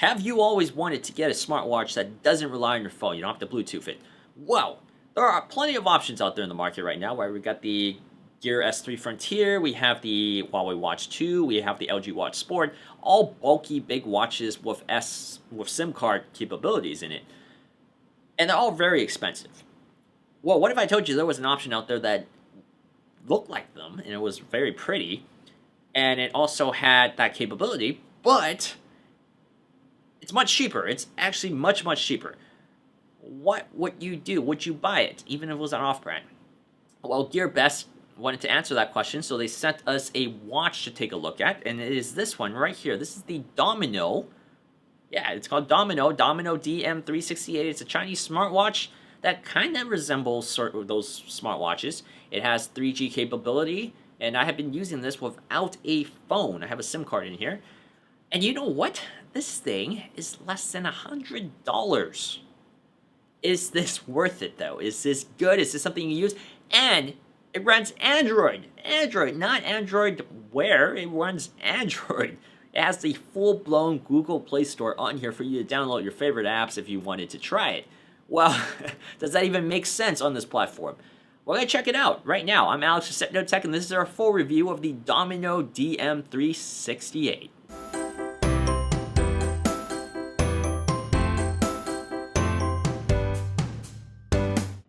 Have you always wanted to get a smartwatch that doesn't rely on your phone? You don't have to Bluetooth it. Well, there are plenty of options out there in the market right now. Where we got the Gear S3 Frontier, we have the Huawei Watch 2, we have the LG Watch Sport, all bulky big watches with SIM card capabilities in it. And they're all very expensive. Well, what if I told you there was an option out there that looked like them and it was very pretty and it also had that capability, but it's much cheaper. It's actually much, much cheaper. What would you do? Would you buy it, even if it was an off-brand? Well, GearBest wanted to answer that question, so they sent us a watch to take a look at, and it is this one right here. This is the Domino. Yeah, it's called Domino DM368. It's a Chinese smartwatch that kind of resembles sort of those smartwatches. It has 3G capability, and I have been using this without a phone. I have a SIM card in here. And you know what? This thing is less than $100. Is this worth it, though? Is this good? Is this something you use? And it runs Android. Android, not Android Wear. It runs Android. It has the full-blown Google Play Store on here for you to download your favorite apps if you wanted to try it. Well, does that even make sense on this platform? We're going to check it out right now. I'm Alex with SetNoTech, and this is our full review of the Domino DM368.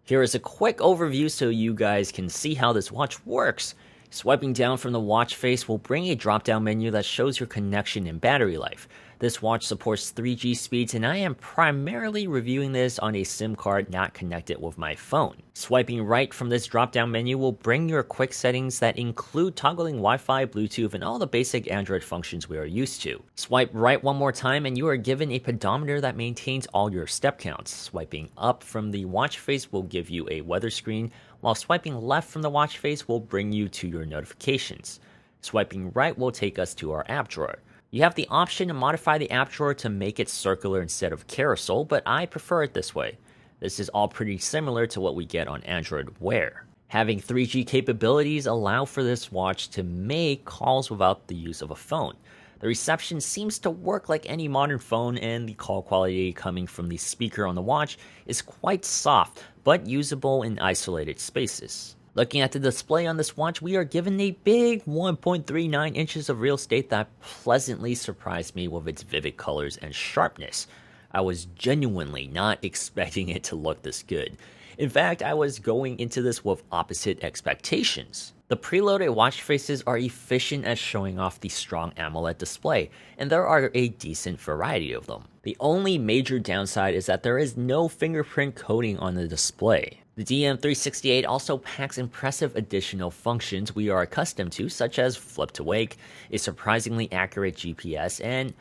Here is a quick overview so you guys can see how this watch works. Swiping down from the watch face will bring a drop-down menu that shows your connection and battery life. This watch supports 3G speeds, and I am primarily reviewing this on a SIM card not connected with my phone. Swiping right from this drop-down menu will bring your quick settings that include toggling Wi-Fi, Bluetooth, and all the basic Android functions we are used to. Swipe right one more time and you are given a pedometer that maintains all your step counts. Swiping up from the watch face will give you a weather screen, while swiping left from the watch face will bring you to your notifications. Swiping right will take us to our app drawer. You have the option to modify the app drawer to make it circular instead of carousel, but I prefer it this way. This is all pretty similar to what we get on Android Wear. Having 3G capabilities allow for this watch to make calls without the use of a phone. The reception seems to work like any modern phone, and the call quality coming from the speaker on the watch is quite soft, but usable in isolated spaces. Looking at the display on this watch, we are given a big 1.39 inches of real estate that pleasantly surprised me with its vivid colors and sharpness. I was genuinely not expecting it to look this good. In fact, I was going into this with opposite expectations. The preloaded watch faces are efficient at showing off the strong AMOLED display, and there are a decent variety of them. The only major downside is that there is no fingerprint coating on the display. The DM368 also packs impressive additional functions we are accustomed to, such as flip to wake, a surprisingly accurate GPS, and,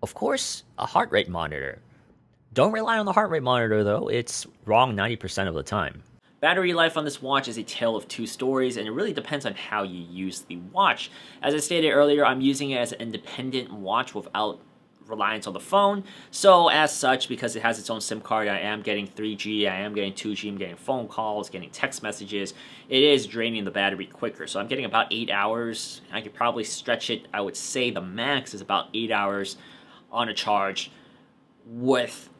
of course, a heart rate monitor. Don't rely on the heart rate monitor though, it's wrong 90% of the time. Battery life on this watch is a tale of two stories, and it really depends on how you use the watch. As I stated earlier, I'm using it as an independent watch without reliance on the phone. So as such, because it has its own SIM card, I am getting 3G, I am getting 2G, I'm getting phone calls, getting text messages. It is draining the battery quicker. So I'm getting about 8 hours. I could probably stretch it. I would say the max is about 8 hours on a charge with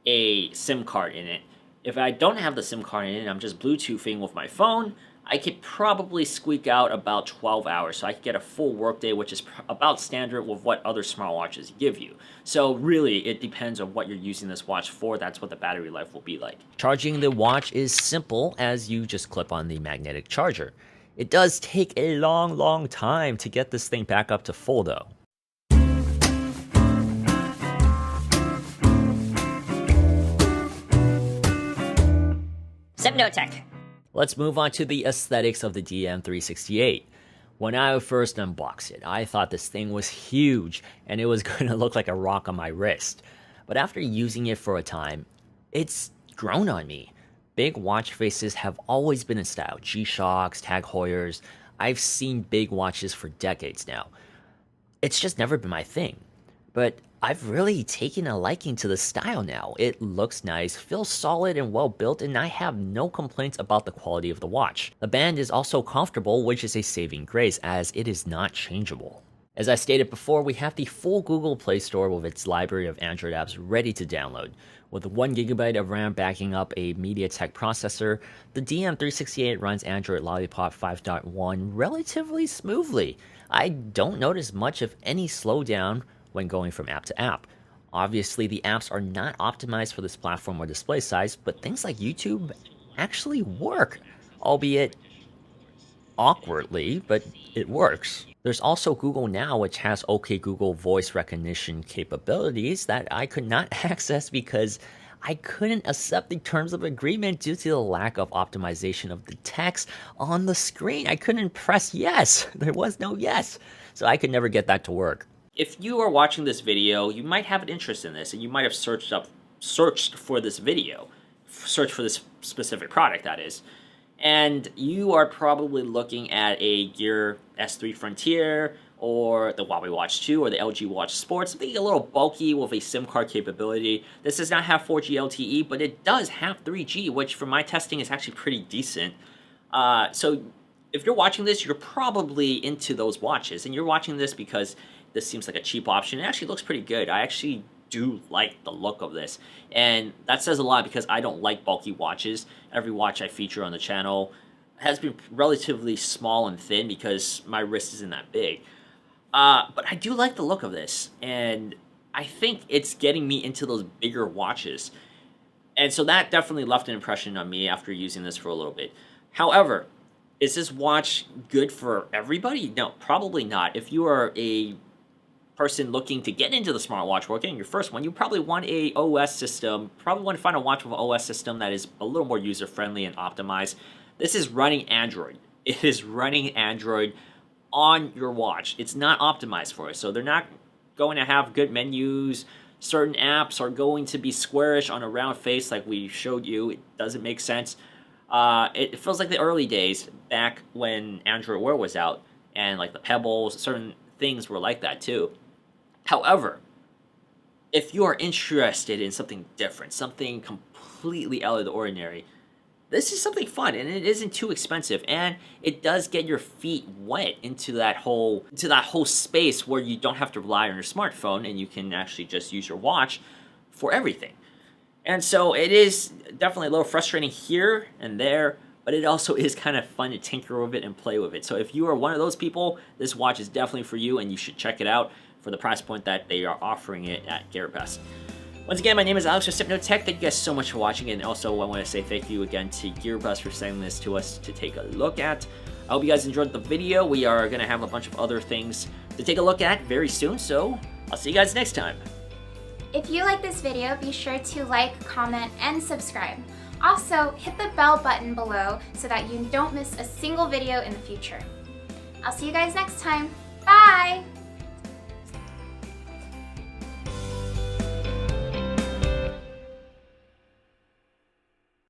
a SIM card in it. If I don't have the SIM card in it, I'm just Bluetoothing with my phone, I could probably squeak out about 12 hours. So I could get a full workday, which is about standard with what other smartwatches give you. So really, it depends on what you're using this watch for. That's what the battery life will be like. Charging the watch is simple, as you just clip on the magnetic charger. It does take a long time to get this thing back up to full though. SetNoTech. Let's move on to the aesthetics of the DM368. When I first unboxed it, I thought this thing was huge and it was going to look like a rock on my wrist. But after using it for a time, it's grown on me. Big watch faces have always been in style. G-Shocks, Tag Heuers. I've seen big watches for decades now. It's just never been my thing. But I've really taken a liking to the style now. It looks nice, feels solid and well built, and I have no complaints about the quality of the watch. The band is also comfortable, which is a saving grace as it is not changeable. As I stated before, we have the full Google Play Store with its library of Android apps ready to download. With 1 GB of RAM backing up a MediaTek processor, the DM368 runs Android Lollipop 5.1 relatively smoothly. I don't notice much of any slowdown when going from app to app. Obviously, the apps are not optimized for this platform or display size, but things like YouTube actually work, albeit awkwardly, but it works. There's also Google Now, which has OK Google voice recognition capabilities that I could not access because I couldn't accept the terms of agreement due to the lack of optimization of the text on the screen. I couldn't press yes. There was no yes. So I could never get that to work. If you are watching this video, you might have an interest in this and you might have searched for this video, search for this specific product, that is. And you are probably looking at a Gear S3 Frontier or the Huawei Watch 2 or the LG Watch Sport, something a little bulky with a SIM card capability. This does not have 4G LTE, but it does have 3G, which for my testing is actually pretty decent. So if you're watching this, you're probably into those watches, and you're watching this because this seems like a cheap option. It actually looks pretty good. I actually do like the look of this, and that says a lot because I don't like bulky watches. Every watch I feature on the channel has been relatively small and thin because my wrist isn't that big. But I do like the look of this, and I think it's getting me into those bigger watches. And so that definitely left an impression on me after using this for a little bit. However, is this watch good for everybody? No, probably not. If you are a person looking to get into the smartwatch world, getting your first one, you probably want a OS system, probably want to find a watch with an OS system that is a little more user-friendly and optimized. This is running Android. It is running Android on your watch. It's not optimized for it, so they're not going to have good menus. Certain apps are going to be squarish on a round face like we showed you. It doesn't make sense. It feels like the early days back when Android Wear was out, and like the Pebbles, certain things were like that too. However, if you are interested in something different, something completely out of the ordinary, this is something fun, and it isn't too expensive, and it does get your feet wet into that whole space where you don't have to rely on your smartphone and you can actually just use your watch for everything. And so it is definitely a little frustrating here and there, but it also is kind of fun to tinker with it and play with it. So if you are one of those people, this watch is definitely for you, and you should check it out for the price point that they are offering it at GearBest. Once again, my name is Alex with SipNoTech. Thank you guys so much for watching, and also I want to say thank you again to GearBest for sending this to us to take a look at. I hope you guys enjoyed the video. We are going to have a bunch of other things to take a look at very soon, so I'll see you guys next time. If you like this video, be sure to like, comment, and subscribe. Also, hit the bell button below so that you don't miss a single video in the future. I'll see you guys next time. Bye!